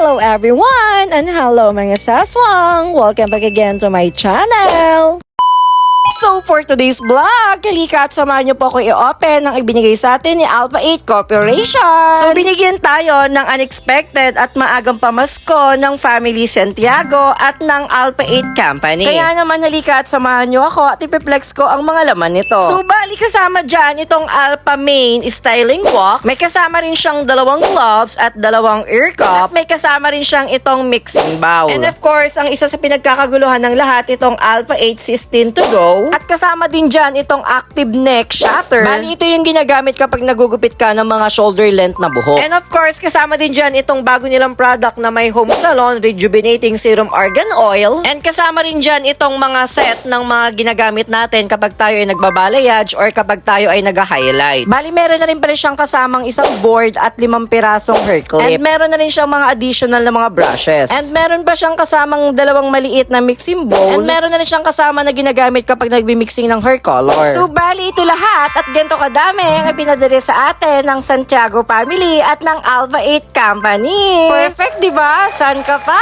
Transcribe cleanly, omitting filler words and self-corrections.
Hello everyone and hello mga saswang! Welcome back again to my channel! So for today's vlog, halika at samahan niyo po ako i-open ang ibinigay sa atin ni Alpha 8 Corporation. So binigyan tayo ng unexpected at maagang pamasko ng Family Santiago at ng Alpha 8 Company. Kaya naman halika at samahan niyo ako at ipiplex ko ang mga laman nito. So bali kasama dyan itong Alpha Main Styling Box. May kasama rin siyang dalawang gloves at dalawang ear cup. At may kasama rin siyang itong mixing bowl. And of course, ang isa sa pinagkakaguluhan ng lahat itong Alpha 8 System to Go. At kasama din dyan itong active neck shatter. Bali ito yung ginagamit kapag nagugupit ka ng mga shoulder length na buhok. And of course, kasama din dyan itong bago nilang product na may home salon rejuvenating serum argan oil. And kasama rin dyan itong mga set ng mga ginagamit natin kapag tayo ay nagbabalayage or kapag tayo ay nag-highlights. Bali meron na rin pala siyang kasamang isang board at 5 pirasong hair clip. And meron na rin siyang mga additional na mga brushes. And meron pa siyang kasamang dalawang maliit na mixing bowl. And meron na rin siyang kasama na ginagamit kapag nagbi-mixing ng hair color. So, bali ito lahat at ganito kadami ang ipinadala sa atin ng Santiago family at ng Alpha 8 Company. Perfect, di ba? San ka pa?